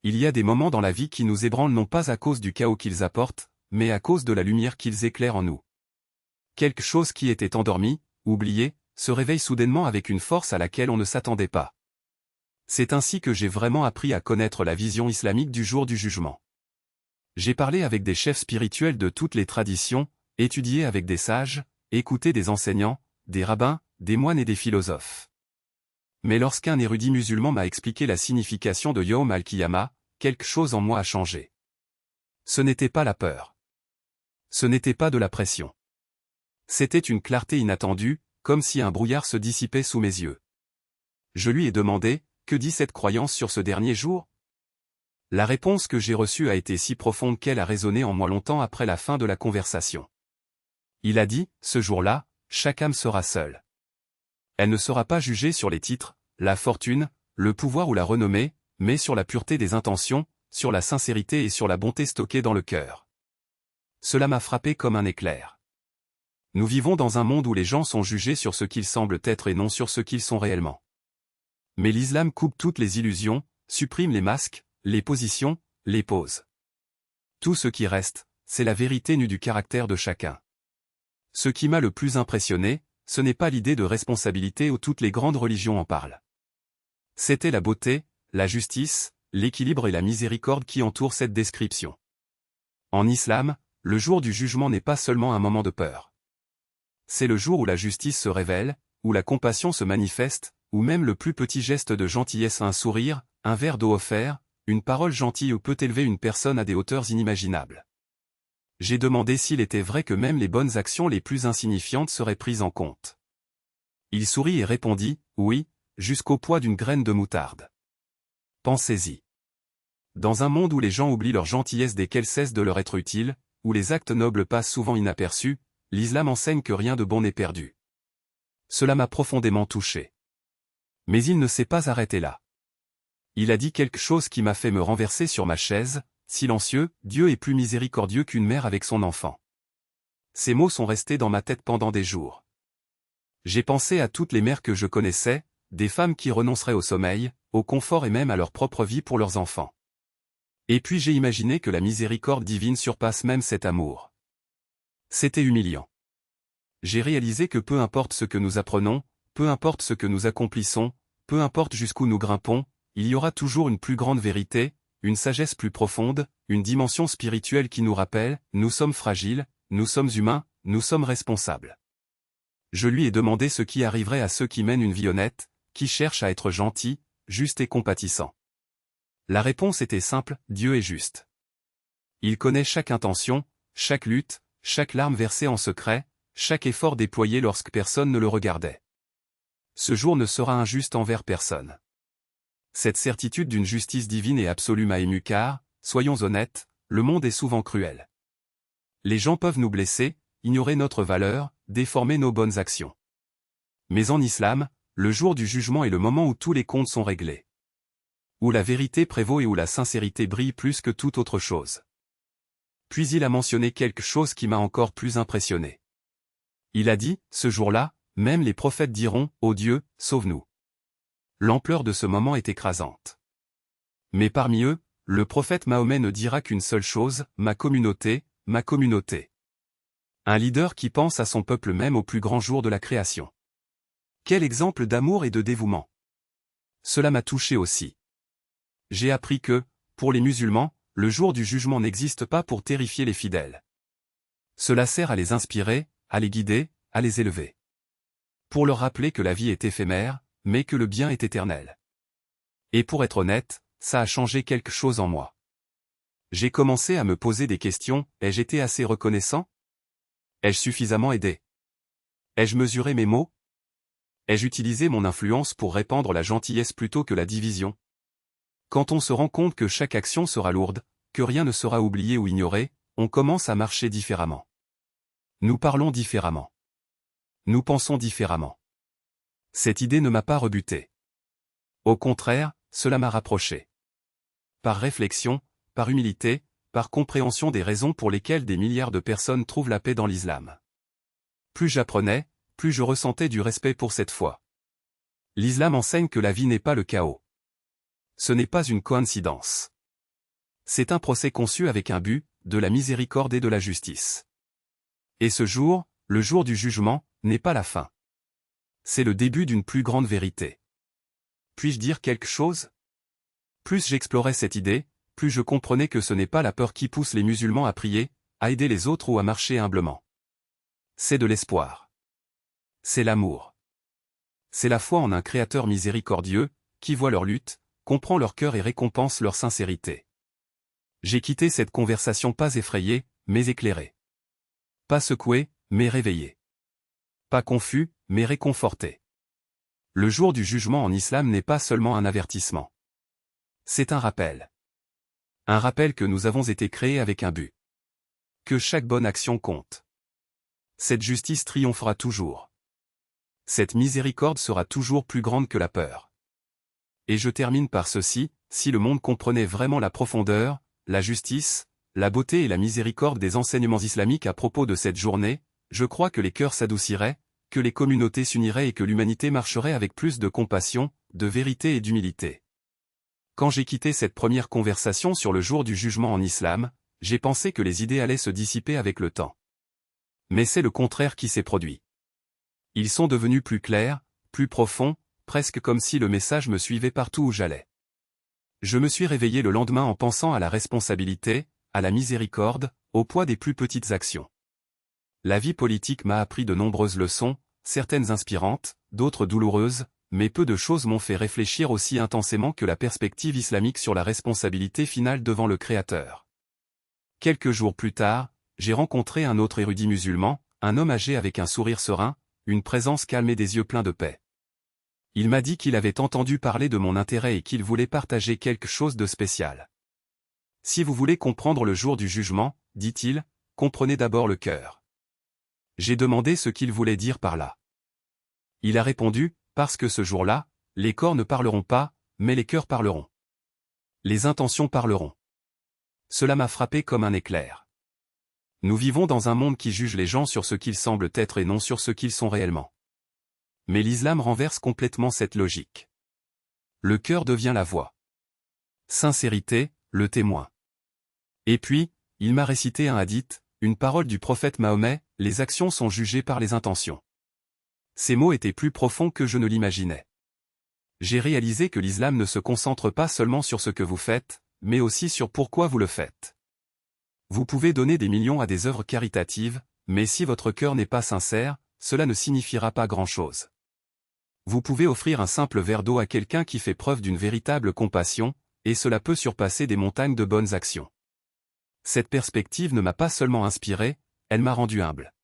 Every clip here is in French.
il y a des moments dans la vie qui nous ébranlent non pas à cause du chaos qu'ils apportent, mais à cause de la lumière qu'ils éclairent en nous. Quelque chose qui était endormi, oublié, se réveille soudainement avec une force à laquelle on ne s'attendait pas. C'est ainsi que j'ai vraiment appris à connaître la vision islamique du jour du jugement. J'ai parlé avec des chefs spirituels de toutes les traditions, étudié avec des sages, écouté des enseignants, des rabbins, des moines et des philosophes. Mais lorsqu'un érudit musulman m'a expliqué la signification de Yawm al-Qiyamah, quelque chose en moi a changé. Ce n'était pas la peur. Ce n'était pas de la pression. C'était une clarté inattendue, comme si un brouillard se dissipait sous mes yeux. Je lui ai demandé, que dit cette croyance sur ce dernier jour? La réponse que j'ai reçue a été si profonde qu'elle a résonné en moi longtemps après la fin de la conversation. Il a dit, ce jour-là, chaque âme sera seule. Elle ne sera pas jugée sur les titres, la fortune, le pouvoir ou la renommée, mais sur la pureté des intentions, sur la sincérité et sur la bonté stockée dans le cœur. Cela m'a frappé comme un éclair. Nous vivons dans un monde où les gens sont jugés sur ce qu'ils semblent être et non sur ce qu'ils sont réellement. Mais l'islam coupe toutes les illusions, supprime les masques, les positions, les poses. Tout ce qui reste, c'est la vérité nue du caractère de chacun. Ce qui m'a le plus impressionné, ce n'est pas l'idée de responsabilité où toutes les grandes religions en parlent. C'était la beauté, la justice, l'équilibre et la miséricorde qui entourent cette description. En islam, le jour du jugement n'est pas seulement un moment de peur. C'est le jour où la justice se révèle, où la compassion se manifeste, où même le plus petit geste de gentillesse, un sourire, un verre d'eau offert, une parole gentille peut élever une personne à des hauteurs inimaginables. J'ai demandé s'il était vrai que même les bonnes actions les plus insignifiantes seraient prises en compte. Il sourit et répondit, oui, jusqu'au poids d'une graine de moutarde. Pensez-y. Dans un monde où les gens oublient leur gentillesse dès qu'elle cesse de leur être utile, où les actes nobles passent souvent inaperçus, l'islam enseigne que rien de bon n'est perdu. Cela m'a profondément touché. Mais il ne s'est pas arrêté là. Il a dit quelque chose qui m'a fait me renverser sur ma chaise, silencieux, Dieu est plus miséricordieux qu'une mère avec son enfant. Ces mots sont restés dans ma tête pendant des jours. J'ai pensé à toutes les mères que je connaissais, des femmes qui renonceraient au sommeil, au confort et même à leur propre vie pour leurs enfants. Et puis j'ai imaginé que la miséricorde divine surpasse même cet amour. C'était humiliant. J'ai réalisé que peu importe ce que nous apprenons, peu importe ce que nous accomplissons, peu importe jusqu'où nous grimpons, il y aura toujours une plus grande vérité, une sagesse plus profonde, une dimension spirituelle qui nous rappelle, nous sommes fragiles, nous sommes humains, nous sommes responsables. Je lui ai demandé ce qui arriverait à ceux qui mènent une vie honnête, qui cherchent à être gentils, justes et compatissants. La réponse était simple, Dieu est juste. Il connaît chaque intention, chaque lutte, chaque larme versée en secret, chaque effort déployé lorsque personne ne le regardait. Ce jour ne sera injuste envers personne. Cette certitude d'une justice divine et absolue m'a ému car, soyons honnêtes, le monde est souvent cruel. Les gens peuvent nous blesser, ignorer notre valeur, déformer nos bonnes actions. Mais en islam, le jour du jugement est le moment où tous les comptes sont réglés. Où la vérité prévaut et où la sincérité brille plus que toute autre chose. Puis il a mentionné quelque chose qui m'a encore plus impressionné. Il a dit, ce jour-là, même les prophètes diront, ô Dieu, sauve-nous. L'ampleur de ce moment est écrasante. Mais parmi eux, le prophète Mahomet ne dira qu'une seule chose, ma communauté, ma communauté. Un leader qui pense à son peuple même au plus grand jour de la création. Quel exemple d'amour et de dévouement. Cela m'a touché aussi. J'ai appris que, pour les musulmans, le jour du jugement n'existe pas pour terrifier les fidèles. Cela sert à les inspirer, à les guider, à les élever. Pour leur rappeler que la vie est éphémère, mais que le bien est éternel. Et pour être honnête, ça a changé quelque chose en moi. J'ai commencé à me poser des questions, ai-je été assez reconnaissant? Ai-je suffisamment aidé? Ai-je mesuré mes mots? Ai-je utilisé mon influence pour répandre la gentillesse plutôt que la division? Quand on se rend compte que chaque action sera lourde, que rien ne sera oublié ou ignoré, on commence à marcher différemment. Nous parlons différemment. Nous pensons différemment. Cette idée ne m'a pas rebuté. Au contraire, cela m'a rapproché. Par réflexion, par humilité, par compréhension des raisons pour lesquelles des milliards de personnes trouvent la paix dans l'islam. Plus j'apprenais, plus je ressentais du respect pour cette foi. L'islam enseigne que la vie n'est pas le chaos. Ce n'est pas une coïncidence. C'est un procès conçu avec un but, de la miséricorde et de la justice. Et ce jour, le jour du jugement, n'est pas la fin. C'est le début d'une plus grande vérité. Puis-je dire quelque chose? Plus j'explorais cette idée, plus je comprenais que ce n'est pas la peur qui pousse les musulmans à prier, à aider les autres ou à marcher humblement. C'est de l'espoir. C'est l'amour. C'est la foi en un Créateur miséricordieux, qui voit leur lutte, comprend leur cœur et récompense leur sincérité. J'ai quitté cette conversation pas effrayé, mais éclairé. Pas secoué, mais réveillé. Pas confus, mais réconforté. Le jour du jugement en islam n'est pas seulement un avertissement. C'est un rappel. Un rappel que nous avons été créés avec un but. Que chaque bonne action compte. Cette justice triomphera toujours. Cette miséricorde sera toujours plus grande que la peur. Et je termine par ceci, si le monde comprenait vraiment la profondeur, la justice, la beauté et la miséricorde des enseignements islamiques à propos de cette journée, je crois que les cœurs s'adouciraient, que les communautés s'uniraient et que l'humanité marcherait avec plus de compassion, de vérité et d'humilité. Quand j'ai quitté cette première conversation sur le jour du jugement en islam, j'ai pensé que les idées allaient se dissiper avec le temps. Mais c'est le contraire qui s'est produit. Ils sont devenus plus clairs, plus profonds, presque comme si le message me suivait partout où j'allais. Je me suis réveillé le lendemain en pensant à la responsabilité, à la miséricorde, au poids des plus petites actions. La vie politique m'a appris de nombreuses leçons, certaines inspirantes, d'autres douloureuses, mais peu de choses m'ont fait réfléchir aussi intensément que la perspective islamique sur la responsabilité finale devant le Créateur. Quelques jours plus tard, j'ai rencontré un autre érudit musulman, un homme âgé avec un sourire serein, une présence calme et des yeux pleins de paix. Il m'a dit qu'il avait entendu parler de mon intérêt et qu'il voulait partager quelque chose de spécial. Si vous voulez comprendre le jour du jugement, dit-il, comprenez d'abord le cœur. J'ai demandé ce qu'il voulait dire par là. Il a répondu, parce que ce jour-là, les corps ne parleront pas, mais les cœurs parleront. Les intentions parleront. Cela m'a frappé comme un éclair. Nous vivons dans un monde qui juge les gens sur ce qu'ils semblent être et non sur ce qu'ils sont réellement. Mais l'islam renverse complètement cette logique. Le cœur devient la voix. Sincérité, le témoin. Et puis, il m'a récité un hadith, une parole du prophète Mahomet, les actions sont jugées par les intentions. Ces mots étaient plus profonds que je ne l'imaginais. J'ai réalisé que l'islam ne se concentre pas seulement sur ce que vous faites, mais aussi sur pourquoi vous le faites. Vous pouvez donner des millions à des œuvres caritatives, mais si votre cœur n'est pas sincère, cela ne signifiera pas grand-chose. Vous pouvez offrir un simple verre d'eau à quelqu'un qui fait preuve d'une véritable compassion, et cela peut surpasser des montagnes de bonnes actions. Cette perspective ne m'a pas seulement inspiré, elle m'a rendu humble.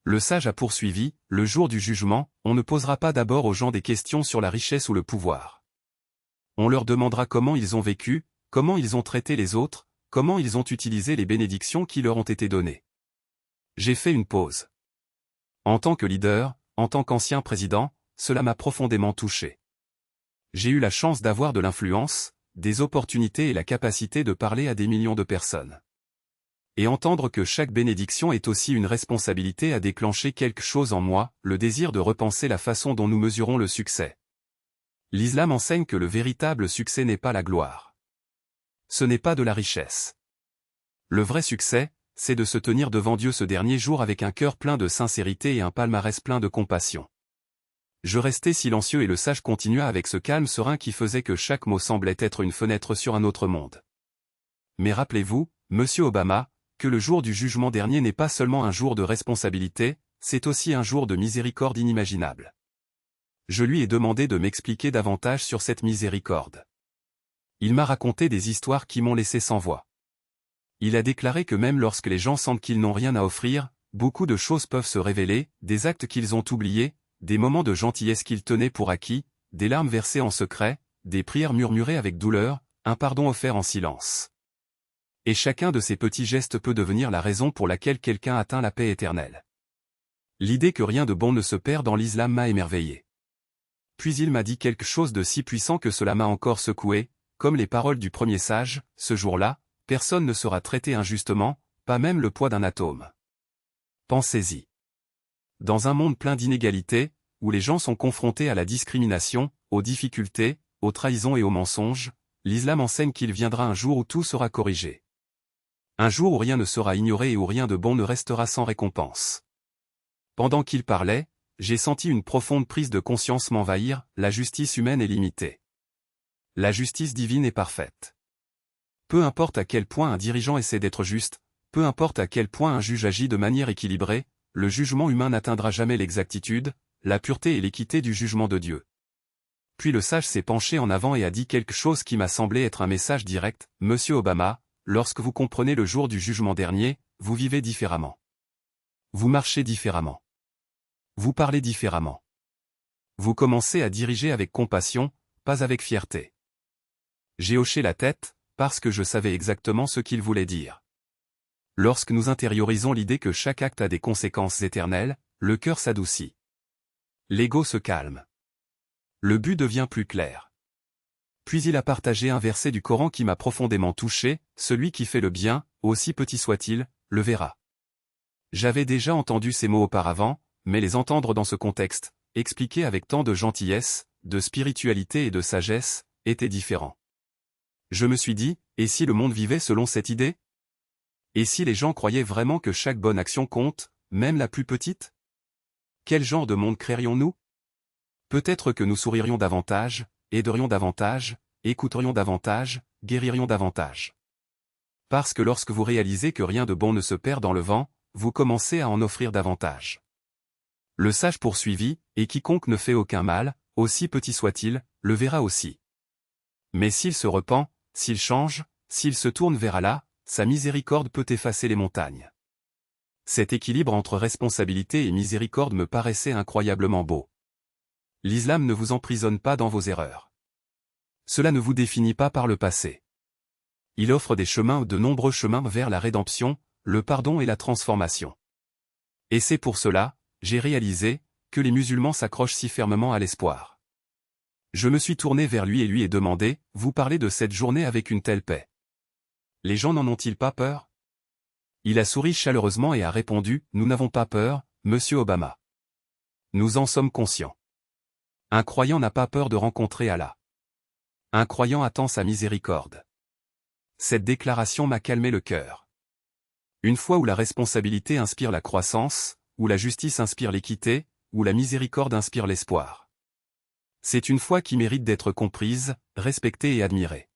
Le sage a poursuivi, le jour du jugement, on ne posera pas d'abord aux gens des questions sur la richesse ou le pouvoir. On leur demandera comment ils ont vécu, comment ils ont traité les autres, comment ils ont utilisé les bénédictions qui leur ont été données. J'ai fait une pause. En tant que leader, en tant qu'ancien président, cela m'a profondément touché. J'ai eu la chance d'avoir de l'influence, des opportunités et la capacité de parler à des millions de personnes. Et entendre que chaque bénédiction est aussi une responsabilité a déclenché quelque chose en moi, le désir de repenser la façon dont nous mesurons le succès. L'islam enseigne que le véritable succès n'est pas la gloire. Ce n'est pas de la richesse. Le vrai succès, c'est de se tenir devant Dieu ce dernier jour avec un cœur plein de sincérité et un palmarès plein de compassion. Je restai silencieux et le sage continua avec ce calme serein qui faisait que chaque mot semblait être une fenêtre sur un autre monde. Mais rappelez-vous, Monsieur Obama, que le jour du jugement dernier n'est pas seulement un jour de responsabilité, c'est aussi un jour de miséricorde inimaginable. Je lui ai demandé de m'expliquer davantage sur cette miséricorde. Il m'a raconté des histoires qui m'ont laissé sans voix. Il a déclaré que même lorsque les gens sentent qu'ils n'ont rien à offrir, beaucoup de choses peuvent se révéler, des actes qu'ils ont oubliés, des moments de gentillesse qu'ils tenaient pour acquis, des larmes versées en secret, des prières murmurées avec douleur, un pardon offert en silence. Et chacun de ces petits gestes peut devenir la raison pour laquelle quelqu'un atteint la paix éternelle. L'idée que rien de bon ne se perd dans l'islam m'a émerveillé. Puis il m'a dit quelque chose de si puissant que cela m'a encore secoué, comme les paroles du premier sage, ce jour-là, personne ne sera traité injustement, pas même le poids d'un atome. Pensez-y. Dans un monde plein d'inégalités, où les gens sont confrontés à la discrimination, aux difficultés, aux trahisons et aux mensonges, l'islam enseigne qu'il viendra un jour où tout sera corrigé. Un jour où rien ne sera ignoré et où rien de bon ne restera sans récompense. Pendant qu'il parlait, j'ai senti une profonde prise de conscience m'envahir, la justice humaine est limitée. La justice divine est parfaite. Peu importe à quel point un dirigeant essaie d'être juste, peu importe à quel point un juge agit de manière équilibrée, le jugement humain n'atteindra jamais l'exactitude, la pureté et l'équité du jugement de Dieu. Puis le sage s'est penché en avant et a dit quelque chose qui m'a semblé être un message direct, « Monsieur Obama, lorsque vous comprenez le jour du jugement dernier, vous vivez différemment. Vous marchez différemment. Vous parlez différemment. Vous commencez à diriger avec compassion, pas avec fierté. » J'ai hoché la tête, parce que je savais exactement ce qu'il voulait dire. Lorsque nous intériorisons l'idée que chaque acte a des conséquences éternelles, le cœur s'adoucit. L'ego se calme. Le but devient plus clair. Puis il a partagé un verset du Coran qui m'a profondément touché, « Celui qui fait le bien, aussi petit soit-il, le verra. » J'avais déjà entendu ces mots auparavant, mais les entendre dans ce contexte, expliqués avec tant de gentillesse, de spiritualité et de sagesse, était différent. Je me suis dit, et si le monde vivait selon cette idée? Et si les gens croyaient vraiment que chaque bonne action compte, même la plus petite? Quel genre de monde créerions-nous? Peut-être que nous souririons davantage, aiderions davantage, écouterions davantage, guéririons davantage. Parce que lorsque vous réalisez que rien de bon ne se perd dans le vent, vous commencez à en offrir davantage. Le sage poursuivit, et quiconque ne fait aucun mal, aussi petit soit-il, le verra aussi. Mais s'il se repent, s'il change, s'il se tourne vers Allah, sa miséricorde peut effacer les montagnes. Cet équilibre entre responsabilité et miséricorde me paraissait incroyablement beau. L'islam ne vous emprisonne pas dans vos erreurs. Cela ne vous définit pas par le passé. Il offre des chemins, de nombreux chemins vers la rédemption, le pardon et la transformation. Et c'est pour cela, j'ai réalisé, que les musulmans s'accrochent si fermement à l'espoir. Je me suis tourné vers lui et lui ai demandé, « Vous parlez de cette journée avec une telle paix. Les gens n'en ont-ils pas peur ?» Il a souri chaleureusement et a répondu, « Nous n'avons pas peur, Monsieur Obama. Nous en sommes conscients. Un croyant n'a pas peur de rencontrer Allah. Un croyant attend sa miséricorde. » Cette déclaration m'a calmé le cœur. Une foi où la responsabilité inspire la croissance, où la justice inspire l'équité, où la miséricorde inspire l'espoir. C'est une foi qui mérite d'être comprise, respectée et admirée.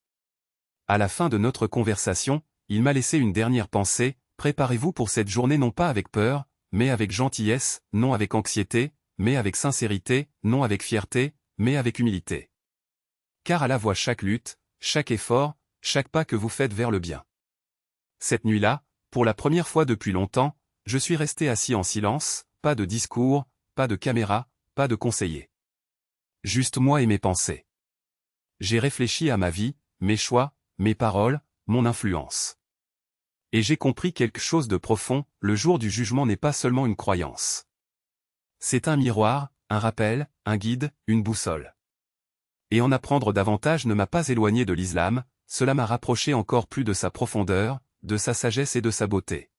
À la fin de notre conversation, il m'a laissé une dernière pensée, préparez-vous pour cette journée non pas avec peur, mais avec gentillesse, non avec anxiété, mais avec sincérité, non avec fierté, mais avec humilité. Car Allah voit chaque lutte, chaque effort, chaque pas que vous faites vers le bien. Cette nuit-là, pour la première fois depuis longtemps, je suis resté assis en silence, pas de discours, pas de caméra, pas de conseiller. Juste moi et mes pensées. J'ai réfléchi à ma vie, mes choix, mes paroles, mon influence. Et j'ai compris quelque chose de profond, le jour du jugement n'est pas seulement une croyance. C'est un miroir, un rappel, un guide, une boussole. Et en apprendre davantage ne m'a pas éloigné de l'islam, cela m'a rapproché encore plus de sa profondeur, de sa sagesse et de sa beauté.